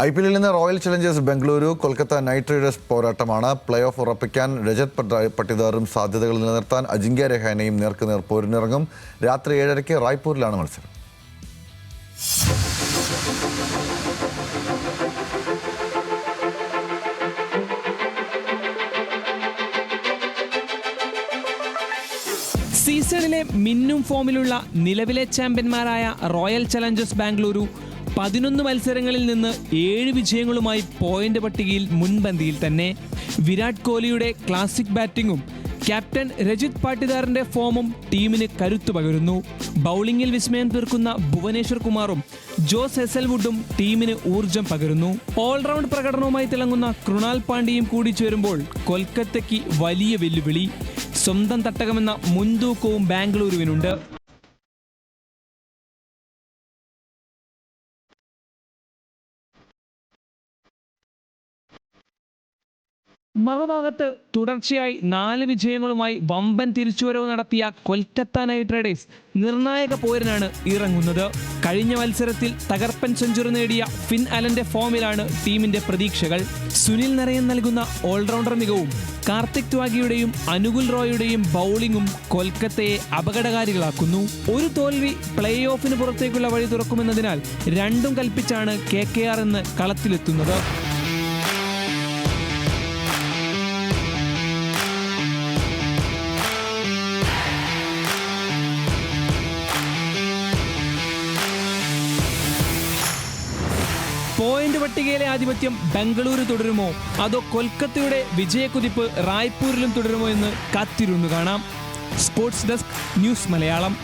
IPL നിന്ന് royal Challengers Bengaluru Kolkata night Riders പോരാട്ടമാണ്. Play off ഉറപ്പിക്കാൻ രജത് പട്ടിദാറും സാധ്യതകൾ നിലനിർത്താൻ അജിങ്ക്യ രഹാനെയും നേർക്കുനേർ പോരിനിറങ്ങും. രാത്രി 7:30 റായ്പൂരിലാണ് മത്സരം. സീസണിലെ മിന്നും ഫോമിലുള്ള നിലവിലെ ചാമ്പ്യന്മാരായ റോയൽ ചലഞ്ചേഴ്സ് ബാംഗ്ലൂരു 11 മത്സരങ്ങളിൽ നിന്ന് 7 വിജയങ്ങളുമായി പോയിന്റ് പട്ടികയിൽ മുൻപന്തിയിൽ തന്നെ. വിരാട് കോഹ്ലിയുടെ ക്ലാസിക് ബാറ്റിംഗും ക്യാപ്റ്റൻ രജിത് പാട്ടിദാറിന്റെ ഫോമും ടീമിന് കരുത്തു പകരുന്നു. ബൗളിംഗിൽ വിസ്മയം തീർക്കുന്ന ഭുവനേശ്വർ കുമാറും ജോസ് ഹെസൽവുഡും ടീമിന് ഊർജം പകരുന്നു. ഓൾറൗണ്ട് പ്രകടനവുമായി തിളങ്ങുന്ന കൃണാൽ പാണ്ഡ്യയും കൂടി ചേരുമ്പോൾ കൊൽക്കത്തയ്ക്ക് വലിയ വെല്ലുവിളി. സ്വന്തം തട്ടകമെന്ന മുൻതൂക്കവും ബാംഗ്ലൂരുവിനുണ്ട്. മറുഭാഗത്ത് തുടർച്ചയായി 4 വിജയങ്ങളുമായി വമ്പൻ തിരിച്ചുവരവ് നടത്തിയ കൊൽക്കത്ത നൈറ്റ് റൈഡേഴ്സ് നിർണായക പോരിനാണ് ഇറങ്ങുന്നത്. കഴിഞ്ഞ മത്സരത്തിൽ തകർപ്പൻ സെഞ്ചുറി നേടിയ ഫിൻ അലന്റെ ഫോമിലാണ് ടീമിന്റെ പ്രതീക്ഷകൾ. സുനിൽ നരയൻ നൽകുന്ന ഓൾറൗണ്ടർ മികവും കാർത്തിക് ത്യാഗിയുടെയും അനുകുൽ റോയുടെയും ബൗളിംഗും കൊൽക്കത്തയെ അപകടകാരികളാക്കുന്നു. ഒരു തോൽവി പ്ലേ ഓഫിന് പുറത്തേക്കുള്ള വഴി തുറക്കുമെന്നതിനാൽ രണ്ടും കൽപ്പിച്ചാണ് KKR എന്ന് കളത്തിലെത്തുന്നത്. പോയിന്റ് പട്ടികയിലെ ആധിപത്യം ബംഗളൂരു തുടരുമോ അതോ കൊൽക്കത്തയുടെ വിജയക്കുതിപ്പ് റായ്പൂരിലും തുടരുമോ എന്ന് കാത്തിരുന്നു കാണാം. Sports desk, news Malayalam.